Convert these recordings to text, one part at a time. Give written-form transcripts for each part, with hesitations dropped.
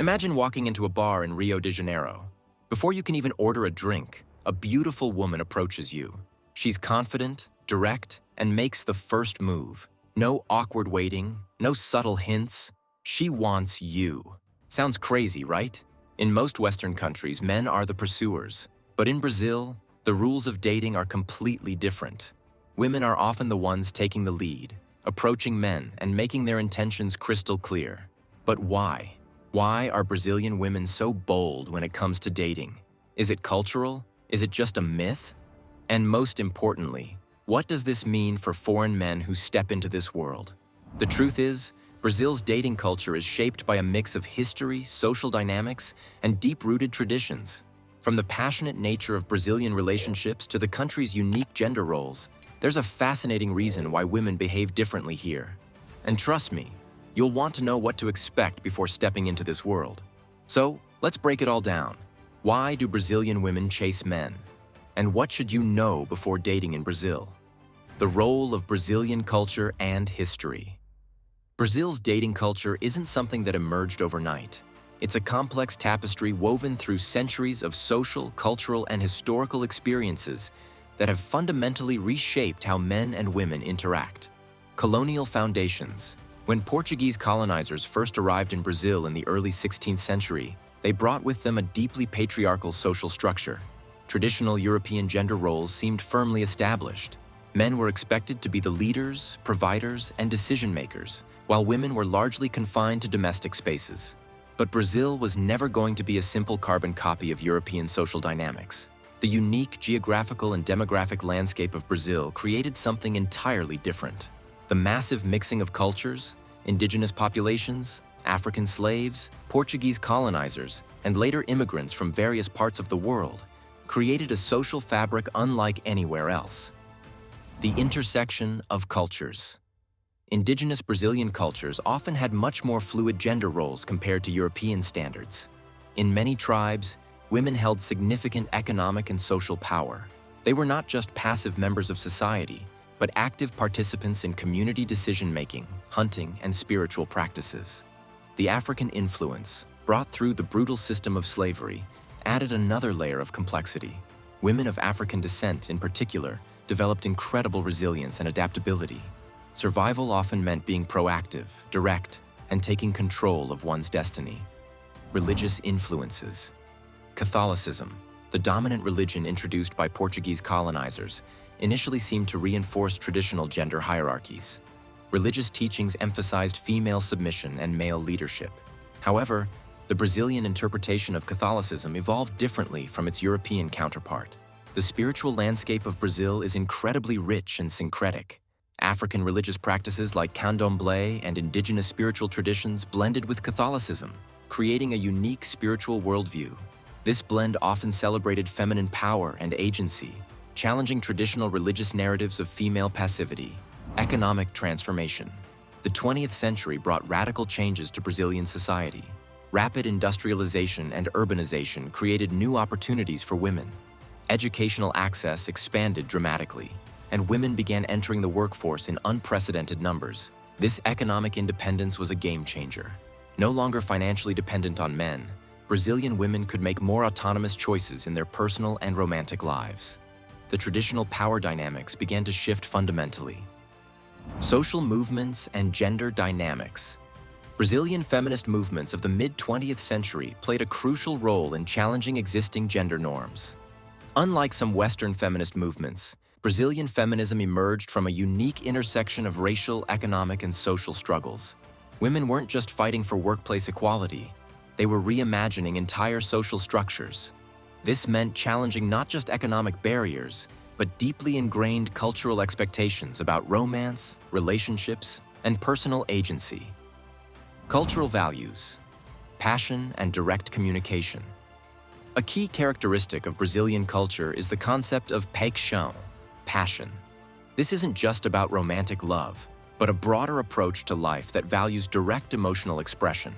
Imagine walking into a bar in Rio de Janeiro. Before you can even order a drink, a beautiful woman approaches you. She's confident, direct, and makes the first move. No awkward waiting, no subtle hints. She wants you. Sounds crazy, right? In most Western countries, men are the pursuers. But in Brazil, the rules of dating are completely different. Women are often the ones taking the lead, approaching men and making their intentions crystal clear. But why? Why are Brazilian women so bold when it comes to dating? Is it cultural? Is it just a myth? And most importantly, what does this mean for foreign men who step into this world? The truth is, Brazil's dating culture is shaped by a mix of history, social dynamics, and deep-rooted traditions. From the passionate nature of Brazilian relationships to the country's unique gender roles, there's a fascinating reason why women behave differently here. And trust me, you'll want to know what to expect before stepping into this world. So, let's break it all down. Why do Brazilian women chase men? And what should you know before dating in Brazil? The role of Brazilian culture and history. Brazil's dating culture isn't something that emerged overnight. It's a complex tapestry woven through centuries of social, cultural, and historical experiences that have fundamentally reshaped how men and women interact. Colonial foundations. When Portuguese colonizers first arrived in Brazil in the early 16th century, they brought with them a deeply patriarchal social structure. Traditional European gender roles seemed firmly established. Men were expected to be the leaders, providers, and decision-makers, while women were largely confined to domestic spaces. But Brazil was never going to be a simple carbon copy of European social dynamics. The unique geographical and demographic landscape of Brazil created something entirely different. The massive mixing of cultures, indigenous populations, African slaves, Portuguese colonizers, and later immigrants from various parts of the world created a social fabric unlike anywhere else. The intersection of cultures. Indigenous Brazilian cultures often had much more fluid gender roles compared to European standards. In many tribes, women held significant economic and social power. They were not just passive members of society, but active participants in community decision-making, hunting, and spiritual practices. The African influence, brought through the brutal system of slavery, added another layer of complexity. Women of African descent, in particular, developed incredible resilience and adaptability. Survival often meant being proactive, direct, and taking control of one's destiny. Religious influences. Catholicism, the dominant religion introduced by Portuguese colonizers, initially seemed to reinforce traditional gender hierarchies. Religious teachings emphasized female submission and male leadership. However, the Brazilian interpretation of Catholicism evolved differently from its European counterpart. The spiritual landscape of Brazil is incredibly rich and syncretic. African religious practices like candomblé and indigenous spiritual traditions blended with Catholicism, creating a unique spiritual worldview. This blend often celebrated feminine power and agency, challenging traditional religious narratives of female passivity. Economic transformation. The 20th century brought radical changes to Brazilian society. Rapid industrialization and urbanization created new opportunities for women. Educational access expanded dramatically, and women began entering the workforce in unprecedented numbers. This economic independence was a game changer. No longer financially dependent on men, Brazilian women could make more autonomous choices in their personal and romantic lives. The traditional power dynamics began to shift fundamentally. Social movements and gender dynamics. Brazilian feminist movements of the mid-20th century played a crucial role in challenging existing gender norms. Unlike some Western feminist movements, Brazilian feminism emerged from a unique intersection of racial, economic, and social struggles. Women weren't just fighting for workplace equality, they were reimagining entire social structures. This meant challenging not just economic barriers, but deeply ingrained cultural expectations about romance, relationships, and personal agency. Cultural values, passion, and direct communication. A key characteristic of Brazilian culture is the concept of paixão, passion. This isn't just about romantic love, but a broader approach to life that values direct emotional expression.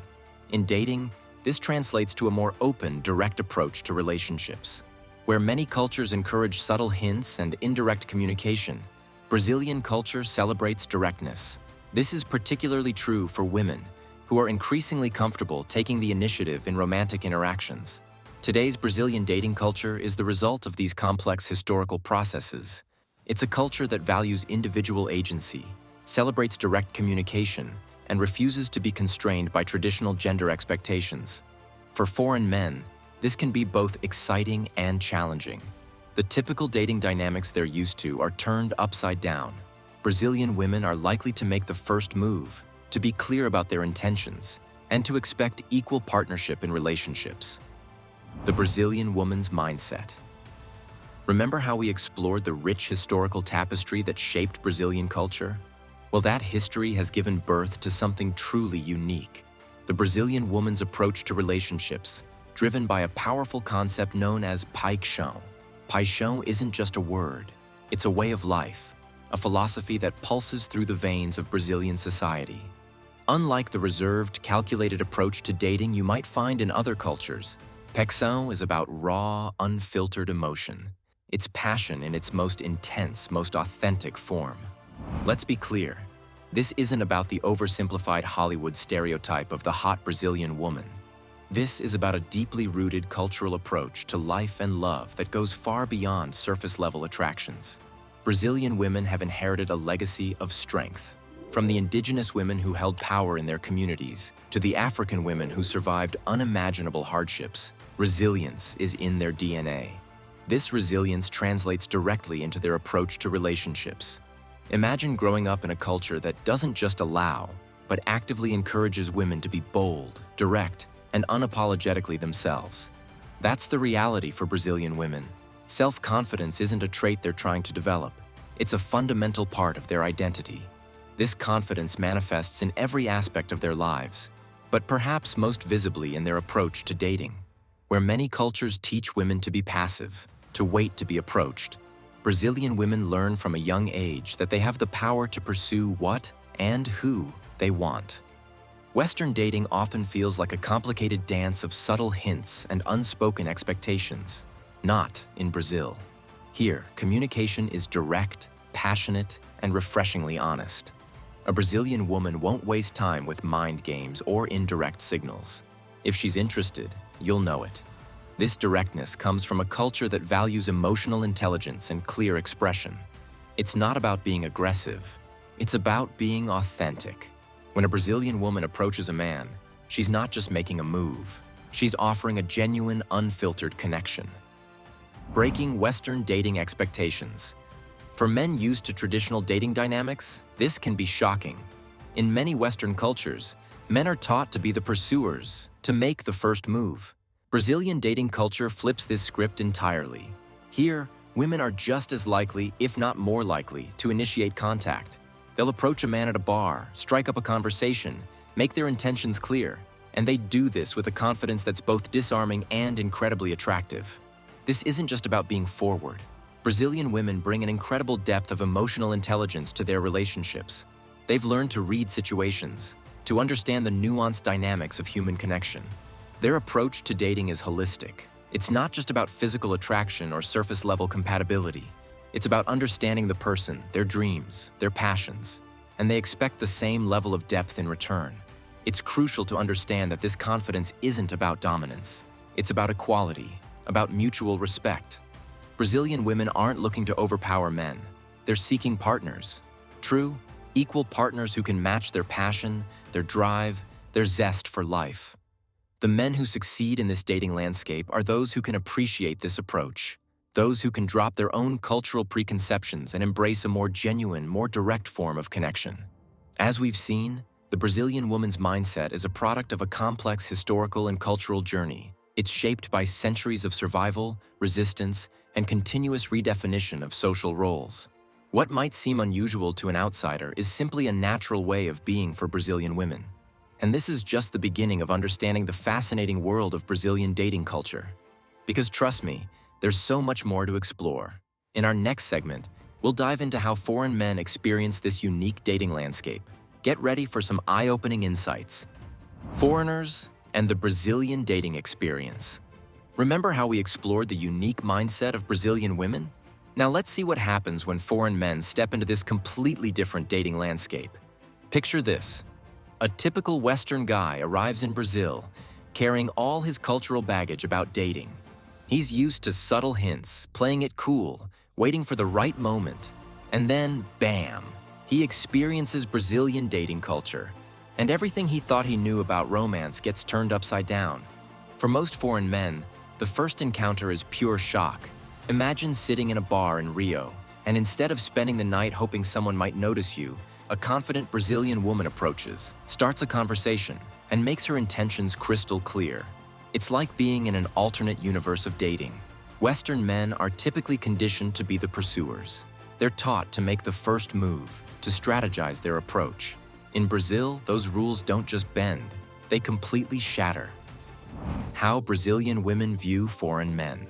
In dating, this translates to a more open, direct approach to relationships. Where many cultures encourage subtle hints and indirect communication, Brazilian culture celebrates directness. This is particularly true for women, who are increasingly comfortable taking the initiative in romantic interactions. Today's Brazilian dating culture is the result of these complex historical processes. It's a culture that values individual agency, celebrates direct communication, and refuses to be constrained by traditional gender expectations. For foreign men, this can be both exciting and challenging. The typical dating dynamics they're used to are turned upside down. Brazilian women are likely to make the first move, to be clear about their intentions, and to expect equal partnership in relationships. The Brazilian woman's mindset. Remember how we explored the rich historical tapestry that shaped Brazilian culture? Well, that history has given birth to something truly unique. The Brazilian woman's approach to relationships, driven by a powerful concept known as paixão. Paixão isn't just a word, it's a way of life, a philosophy that pulses through the veins of Brazilian society. Unlike the reserved, calculated approach to dating you might find in other cultures, paixão is about raw, unfiltered emotion. It's passion in its most intense, most authentic form. Let's be clear, this isn't about the oversimplified Hollywood stereotype of the hot Brazilian woman. This is about a deeply rooted cultural approach to life and love that goes far beyond surface-level attractions. Brazilian women have inherited a legacy of strength. From the indigenous women who held power in their communities to the African women who survived unimaginable hardships, resilience is in their DNA. This resilience translates directly into their approach to relationships. Imagine growing up in a culture that doesn't just allow, but actively encourages women to be bold, direct, and unapologetically themselves. That's the reality for Brazilian women. Self-confidence isn't a trait they're trying to develop. It's a fundamental part of their identity. This confidence manifests in every aspect of their lives, but perhaps most visibly in their approach to dating. Where many cultures teach women to be passive, to wait to be approached, Brazilian women learn from a young age that they have the power to pursue what and who they want. Western dating often feels like a complicated dance of subtle hints and unspoken expectations. Not in Brazil. Here, communication is direct, passionate, and refreshingly honest. A Brazilian woman won't waste time with mind games or indirect signals. If she's interested, you'll know it. This directness comes from a culture that values emotional intelligence and clear expression. It's not about being aggressive. It's about being authentic. When a Brazilian woman approaches a man, she's not just making a move. She's offering a genuine, unfiltered connection. Breaking Western dating expectations. For men used to traditional dating dynamics, this can be shocking. In many Western cultures, men are taught to be the pursuers, to make the first move. Brazilian dating culture flips this script entirely. Here, women are just as likely, if not more likely, to initiate contact. They'll approach a man at a bar, strike up a conversation, make their intentions clear, and they do this with a confidence that's both disarming and incredibly attractive. This isn't just about being forward. Brazilian women bring an incredible depth of emotional intelligence to their relationships. They've learned to read situations, to understand the nuanced dynamics of human connection. Their approach to dating is holistic. It's not just about physical attraction or surface-level compatibility. It's about understanding the person, their dreams, their passions, and they expect the same level of depth in return. It's crucial to understand that this confidence isn't about dominance. It's about equality, about mutual respect. Brazilian women aren't looking to overpower men. They're seeking partners. True, equal partners who can match their passion, their drive, their zest for life. The men who succeed in this dating landscape are those who can appreciate this approach, those who can drop their own cultural preconceptions and embrace a more genuine, more direct form of connection. As we've seen, the Brazilian woman's mindset is a product of a complex historical and cultural journey. It's shaped by centuries of survival, resistance, and continuous redefinition of social roles. What might seem unusual to an outsider is simply a natural way of being for Brazilian women. And this is just the beginning of understanding the fascinating world of Brazilian dating culture. Because trust me, there's so much more to explore. In our next segment, we'll dive into how foreign men experience this unique dating landscape. Get ready for some eye-opening insights. Foreigners and the Brazilian dating experience. Remember how we explored the unique mindset of Brazilian women? Now let's see what happens when foreign men step into this completely different dating landscape. Picture this. A typical Western guy arrives in Brazil, carrying all his cultural baggage about dating. He's used to subtle hints, playing it cool, waiting for the right moment, and then, bam, he experiences Brazilian dating culture. And everything he thought he knew about romance gets turned upside down. For most foreign men, the first encounter is pure shock. Imagine sitting in a bar in Rio, and instead of spending the night hoping someone might notice you, a confident Brazilian woman approaches, starts a conversation, and makes her intentions crystal clear. It's like being in an alternate universe of dating. Western men are typically conditioned to be the pursuers. They're taught to make the first move, to strategize their approach. In Brazil, those rules don't just bend, they completely shatter. How Brazilian women view foreign men.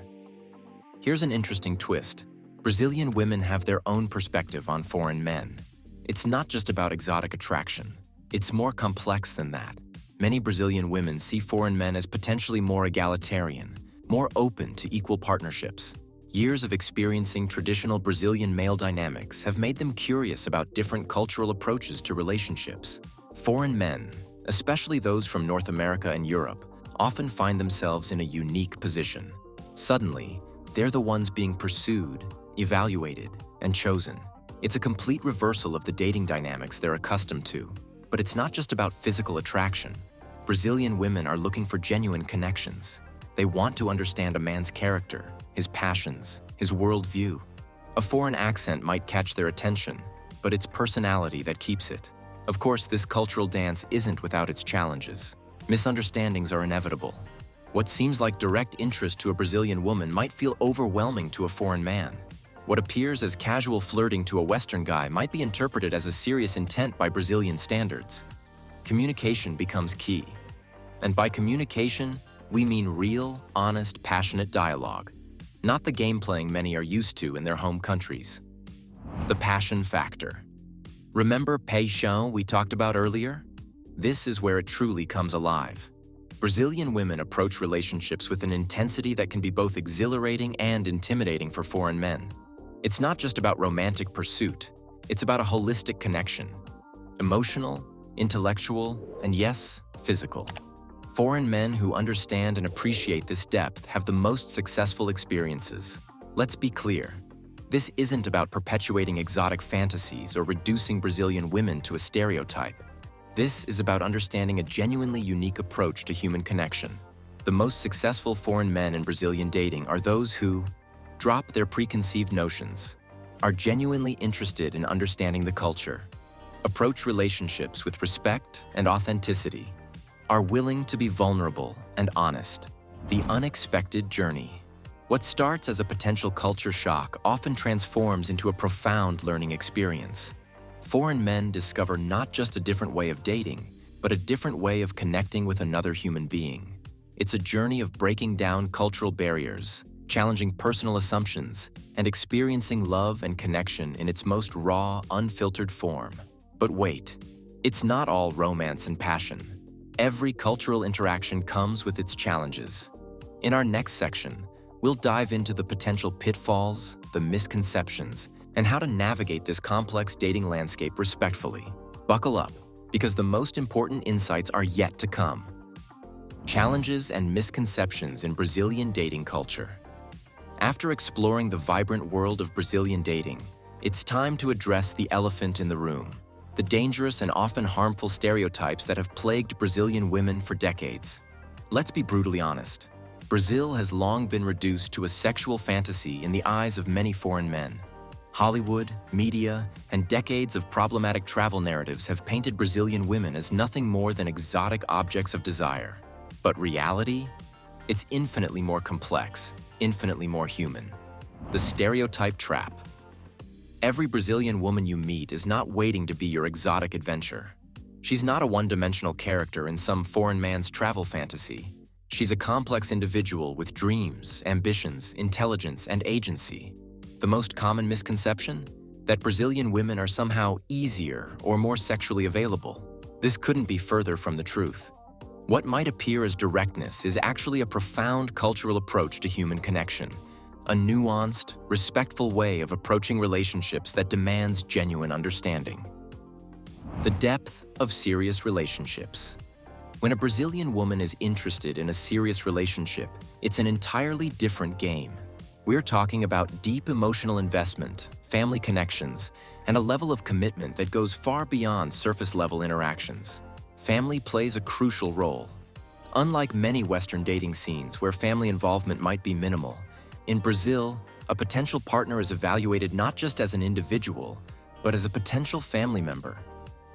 Here's an interesting twist. Brazilian women have their own perspective on foreign men. It's not just about exotic attraction. It's more complex than that. Many Brazilian women see foreign men as potentially more egalitarian, more open to equal partnerships. Years of experiencing traditional Brazilian male dynamics have made them curious about different cultural approaches to relationships. Foreign men, especially those from North America and Europe, often find themselves in a unique position. Suddenly, they're the ones being pursued, evaluated, and chosen. It's a complete reversal of the dating dynamics they're accustomed to. But it's not just about physical attraction. Brazilian women are looking for genuine connections. They want to understand a man's character, his passions, his worldview. A foreign accent might catch their attention, but it's personality that keeps it. Of course, this cultural dance isn't without its challenges. Misunderstandings are inevitable. What seems like direct interest to a Brazilian woman might feel overwhelming to a foreign man. What appears as casual flirting to a Western guy might be interpreted as a serious intent by Brazilian standards. Communication becomes key. And by communication, we mean real, honest, passionate dialogue, not the game playing many are used to in their home countries. The passion factor. Remember paixão we talked about earlier? This is where it truly comes alive. Brazilian women approach relationships with an intensity that can be both exhilarating and intimidating for foreign men. It's not just about romantic pursuit, it's about a holistic connection. Emotional, intellectual, and yes, physical. Foreign men who understand and appreciate this depth have the most successful experiences. Let's be clear. This isn't about perpetuating exotic fantasies or reducing Brazilian women to a stereotype. This is about understanding a genuinely unique approach to human connection. The most successful foreign men in Brazilian dating are those who drop their preconceived notions, are genuinely interested in understanding the culture, approach relationships with respect and authenticity, are willing to be vulnerable and honest. The unexpected journey. What starts as a potential culture shock often transforms into a profound learning experience. Foreign men discover not just a different way of dating, but a different way of connecting with another human being. It's a journey of breaking down cultural barriers, challenging personal assumptions, and experiencing love and connection in its most raw, unfiltered form. But wait, it's not all romance and passion. Every cultural interaction comes with its challenges. In our next section, we'll dive into the potential pitfalls, the misconceptions, and how to navigate this complex dating landscape respectfully. Buckle up, because the most important insights are yet to come. Challenges and misconceptions in Brazilian dating culture. After exploring the vibrant world of Brazilian dating, it's time to address the elephant in the room, the dangerous and often harmful stereotypes that have plagued Brazilian women for decades. Let's be brutally honest. Brazil has long been reduced to a sexual fantasy in the eyes of many foreign men. Hollywood, media, and decades of problematic travel narratives have painted Brazilian women as nothing more than exotic objects of desire. But reality? It's infinitely more complex, infinitely more human. The stereotype trap. Every Brazilian woman you meet is not waiting to be your exotic adventure. She's not a one-dimensional character in some foreign man's travel fantasy. She's a complex individual with dreams, ambitions, intelligence, and agency. The most common misconception? That Brazilian women are somehow easier or more sexually available. This couldn't be further from the truth. What might appear as directness is actually a profound cultural approach to human connection, a nuanced, respectful way of approaching relationships that demands genuine understanding. The depth of serious relationships. When a Brazilian woman is interested in a serious relationship, it's an entirely different game. We're talking about deep emotional investment, family connections, and a level of commitment that goes far beyond surface-level interactions. Family plays a crucial role. Unlike many Western dating scenes where family involvement might be minimal, in Brazil, a potential partner is evaluated not just as an individual, but as a potential family member.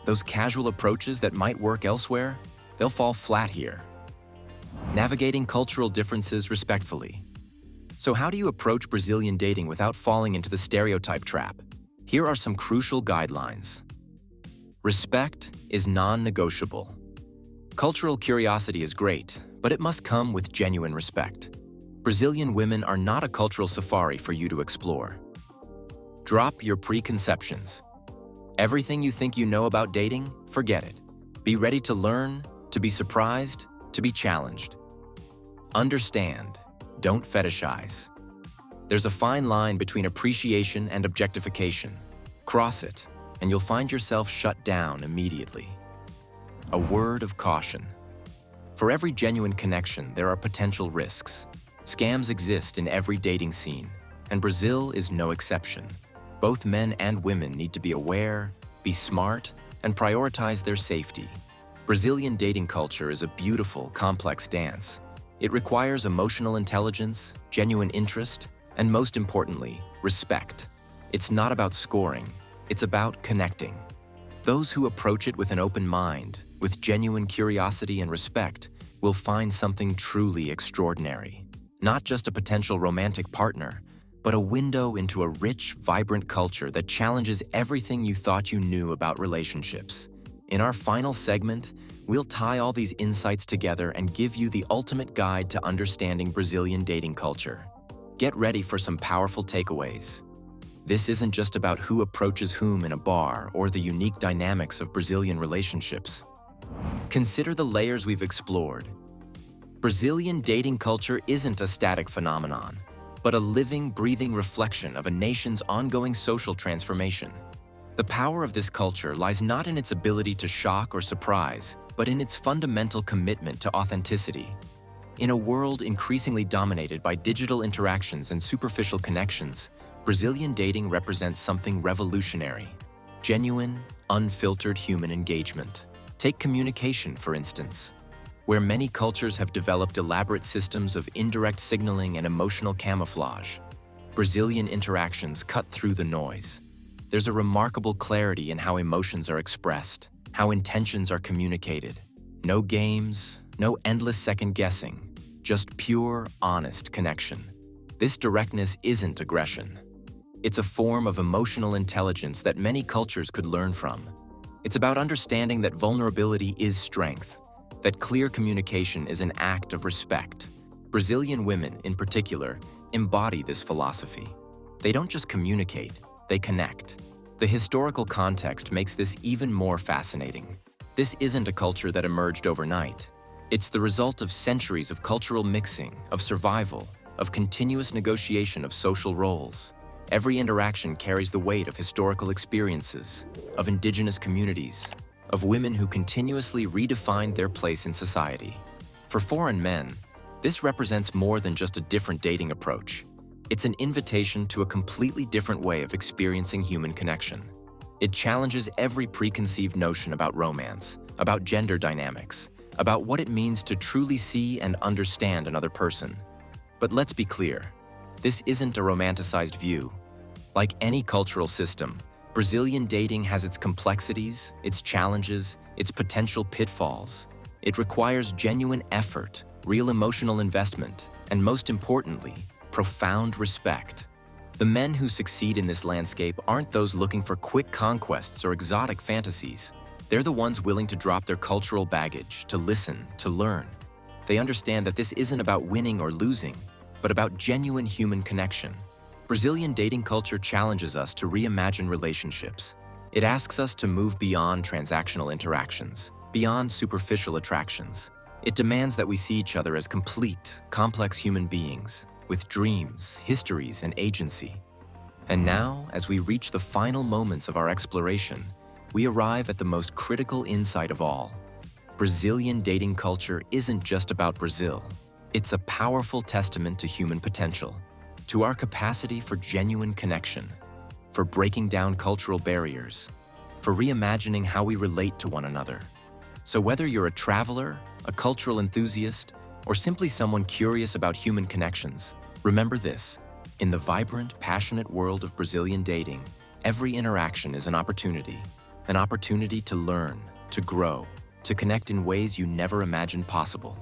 Those casual approaches that might work elsewhere, they'll fall flat here. Navigating cultural differences respectfully. So how do you approach Brazilian dating without falling into the stereotype trap? Here are some crucial guidelines. Respect is non-negotiable. Cultural curiosity is great, but it must come with genuine respect. Brazilian women are not a cultural safari for you to explore. Drop your preconceptions. Everything you think you know about dating, forget it. Be ready to learn, to be surprised, to be challenged. Understand, don't fetishize. There's a fine line between appreciation and objectification. Cross it, and you'll find yourself shut down immediately. A word of caution. For every genuine connection, there are potential risks. Scams exist in every dating scene, and Brazil is no exception. Both men and women need to be aware, be smart, and prioritize their safety. Brazilian dating culture is a beautiful, complex dance. It requires emotional intelligence, genuine interest, and most importantly, respect. It's not about scoring, it's about connecting. Those who approach it with an open mind, with genuine curiosity and respect, will find something truly extraordinary. Not just a potential romantic partner, but a window into a rich, vibrant culture that challenges everything you thought you knew about relationships. In our final segment, we'll tie all these insights together and give you the ultimate guide to understanding Brazilian dating culture. Get ready for some powerful takeaways. This isn't just about who approaches whom in a bar or the unique dynamics of Brazilian relationships. Consider the layers we've explored. Brazilian dating culture isn't a static phenomenon, but a living, breathing reflection of a nation's ongoing social transformation. The power of this culture lies not in its ability to shock or surprise, but in its fundamental commitment to authenticity. In a world increasingly dominated by digital interactions and superficial connections, Brazilian dating represents something revolutionary: genuine, unfiltered human engagement. Take communication, for instance. Where many cultures have developed elaborate systems of indirect signaling and emotional camouflage, Brazilian interactions cut through the noise. There's a remarkable clarity in how emotions are expressed, how intentions are communicated. No games, no endless second-guessing, just pure, honest connection. This directness isn't aggression. It's a form of emotional intelligence that many cultures could learn from. It's about understanding that vulnerability is strength, that clear communication is an act of respect. Brazilian women, in particular, embody this philosophy. They don't just communicate, they connect. The historical context makes this even more fascinating. This isn't a culture that emerged overnight. It's the result of centuries of cultural mixing, of survival, of continuous negotiation of social roles. Every interaction carries the weight of historical experiences, of indigenous communities, of women who continuously redefined their place in society. For foreign men, this represents more than just a different dating approach. It's an invitation to a completely different way of experiencing human connection. It challenges every preconceived notion about romance, about gender dynamics, about what it means to truly see and understand another person. But let's be clear, this isn't a romanticized view. Like any cultural system, Brazilian dating has its complexities, its challenges, its potential pitfalls. It requires genuine effort, real emotional investment, and most importantly, profound respect. The men who succeed in this landscape aren't those looking for quick conquests or exotic fantasies. They're the ones willing to drop their cultural baggage, to listen, to learn. They understand that this isn't about winning or losing, but about genuine human connection. Brazilian dating culture challenges us to reimagine relationships. It asks us to move beyond transactional interactions, beyond superficial attractions. It demands that we see each other as complete, complex human beings, with dreams, histories, and agency. And now, as we reach the final moments of our exploration, we arrive at the most critical insight of all. Brazilian dating culture isn't just about Brazil. It's a powerful testament to human potential, to our capacity for genuine connection, for breaking down cultural barriers, for reimagining how we relate to one another. So whether you're a traveler, a cultural enthusiast, or simply someone curious about human connections, remember this: in the vibrant, passionate world of Brazilian dating, every interaction is an opportunity to learn, to grow, to connect in ways you never imagined possible.